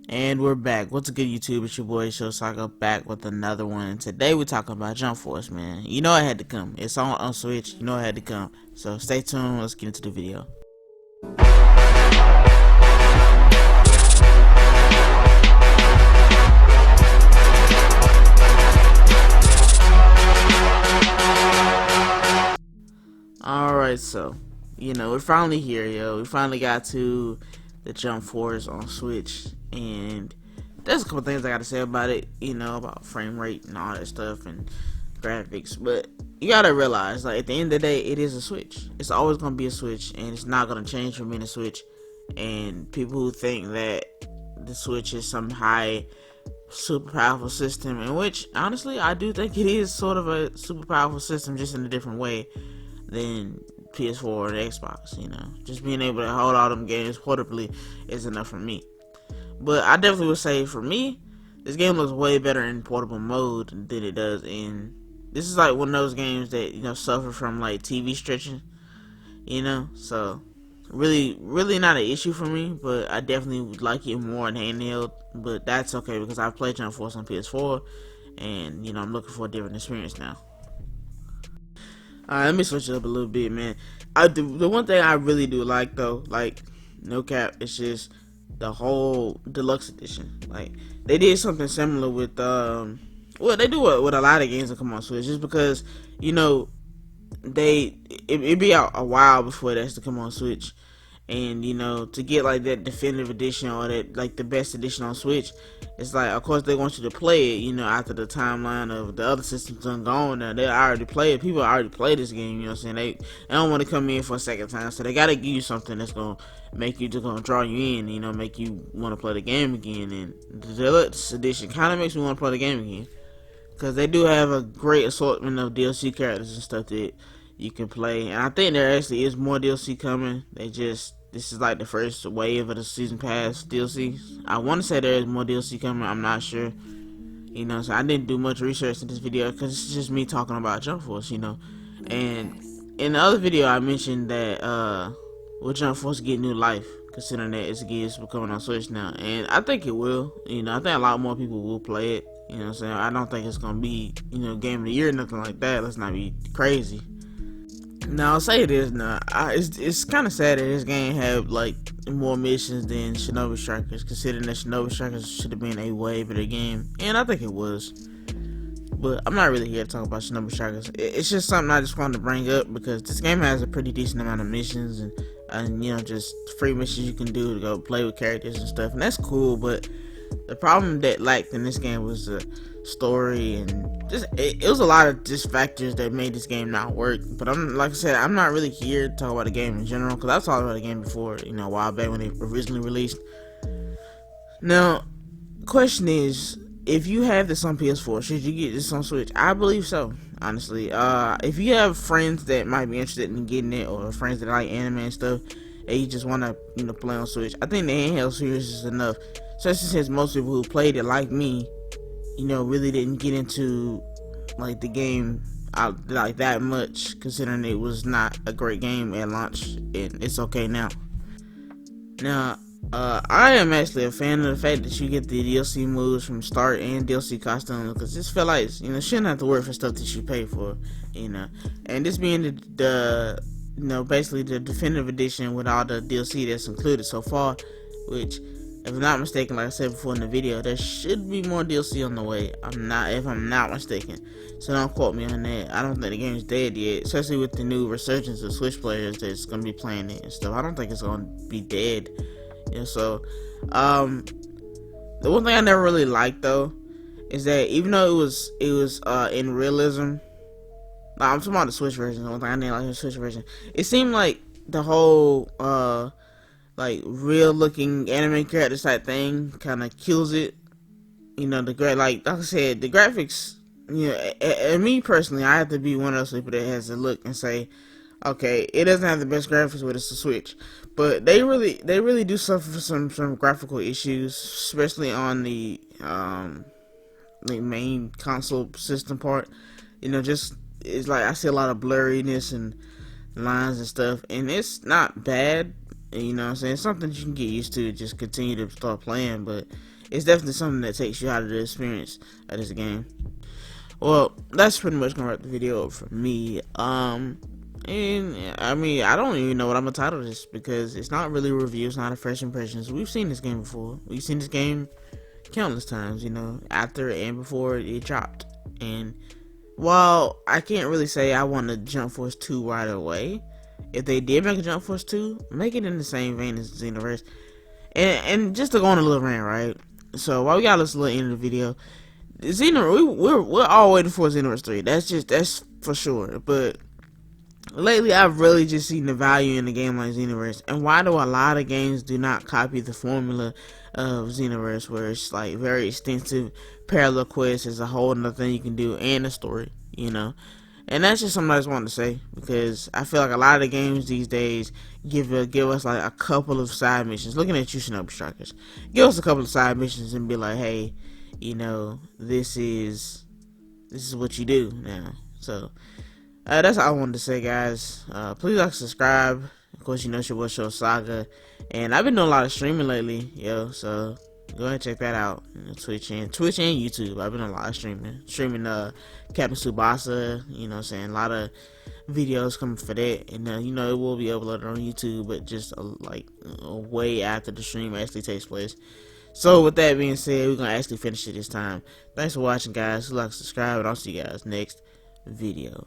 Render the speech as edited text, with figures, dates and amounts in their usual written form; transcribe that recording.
And we're back. What's good, YouTube? It's your boy ShoSaga back with another one. And today we're talking about Jump Force, man. You know it had to come. It's on Switch. You know it had to come. So stay tuned. Let's get into the video. Alright, so, we're finally here, yo. We finally got to the Jump Force on Switch. And there's a couple things I gotta say about it, about frame rate and all that stuff and graphics. But you gotta realize, like, at the end of the day, it is a Switch. It's always gonna be a Switch, and it's not gonna change from being a Switch. And people who think that the Switch is some high, super powerful system, in which, honestly, I do think it is sort of a super powerful system, just in a different way than PS4 and Xbox. Just being able to hold all them games portably is enough for me. But I definitely would say, for me, this game looks way better in portable mode than it does in... This is like one of those games that, suffer from, like, TV stretching, So, really not an issue for me, but I definitely would like it more in handheld. But that's okay, because I've played Jump Force on PS4, and, I'm looking for a different experience now. Alright, let me switch it up a little bit, man. The one thing I really do like, though, like, no cap, it's just the whole deluxe edition. Like, they did something similar with they do it with a lot of games that come on Switch, just because it'd be out a while before it has to come on Switch. And to get like that definitive edition, or that like the best edition on Switch, it's like, of course they want you to play it, after the timeline of the other systems done gone. Now they already play it. People already play this game, you know what I'm saying? They don't want to come in for a second time, so they gotta give you something that's gonna make you, just gonna draw you in, make you want to play the game again. And the deluxe edition kind of makes me want to play the game again, because they do have a great assortment of DLC characters and stuff that you can play. And I think there actually is more DLC coming. This is like the first wave of the season pass DLC. I want to say there is more DLC coming. I'm not sure. So I didn't do much research in this video, because it's just me talking about Jump Force, And in the other video, I mentioned that will Jump Force get new life, considering that it's coming on Switch now. And I think it will. I think a lot more people will play it. You know what I'm saying? I don't think it's gonna be, game of the year or nothing like that. Let's not be crazy. Now, I'll say this now. It's kind of sad that this game had like more missions than Shinobi Strikers, considering that Shinobi Strikers should have been a way better game, and I think it was. But I'm not really here to talk about Shinobi Strikers. It's just something I just wanted to bring up, because this game has a pretty decent amount of missions and just free missions you can do to go play with characters and stuff, and that's cool. But the problem that lacked in this game was the story, and just it was a lot of just factors that made this game not work. But like I said, I'm not really here to talk about the game in general, because I've talked about the game before, a while back when it originally released. Now, the question is, if you have this on PS4, should you get this on Switch? I believe so, honestly. If you have friends that might be interested in getting it, or friends that like anime and stuff, and you just want to play on Switch, I think the handheld series is enough. Especially since most people who played it, like me, really didn't get into like the game like that much, considering it was not a great game at launch, and it's okay now. Now, I am actually a fan of the fact that you get the DLC moves from start and DLC costumes, because this feel like shouldn't have to work for stuff that you pay for, and this being the basically the definitive edition with all the DLC that's included so far, which, if I'm not mistaken, like I said before in the video, there should be more DLC on the way. If I'm not mistaken. So don't quote me on that. I don't think the game's dead yet, especially with the new resurgence of Switch players that's gonna be playing it and stuff. I don't think it's gonna be dead. So the one thing I never really liked, though, is that even though it was in realism, I'm talking about the Switch version. The one thing I didn't like the Switch version, it seemed like the whole like real looking anime character type thing kind of kills it. Like I said, the graphics, and me personally, I have to be one of those people that has to look and say, okay, it doesn't have the best graphics, but it's a Switch. But they really do suffer from some graphical issues, especially on the main console system part. Just, it's like I see a lot of blurriness and lines and stuff, and it's not bad. You know what I'm saying? It's something you can get used to, just continue to start playing, but it's definitely something that takes you out of the experience of this game. Well, that's pretty much gonna wrap the video up for me. And I mean, I don't even know what I'm gonna title this, because it's not really a review, it's not a first impressions. We've seen this game before. We've seen this game countless times, you know, after and before it dropped. And while I can't really say I want a Jump Force 2 right away, if they did make a Jump Force 2, make it in the same vein as Xenoverse. And just to go on a little rant, right? So while we got this little end of the video, we're all waiting for Xenoverse 3. That's for sure. But lately, I've really just seen the value in a game like Xenoverse. And why do a lot of games do not copy the formula of Xenoverse, where it's like very extensive parallel quests, is a whole other thing you can do, and a story, you know? And that's just something I just wanted to say, because I feel like a lot of the games these days give us like a couple of side missions. Looking at you, Shinobi Strikers, give us a couple of side missions and be like, hey, you know, this is what you do now. So that's all I wanted to say, guys. Please like, subscribe. Of course, you know it's your boy ShoSaga, and I've been doing a lot of streaming lately, yo. So go ahead and check that out. You know, Twitch and YouTube. I've been doing a lot of streaming Captain Tsubasa. You know what I'm saying, a lot of videos coming for that, and you know, it will be uploaded on YouTube, but just way after the stream actually takes place. So with that being said, we're gonna actually finish it this time. Thanks for watching, guys. Like, subscribe, and I'll see you guys next video.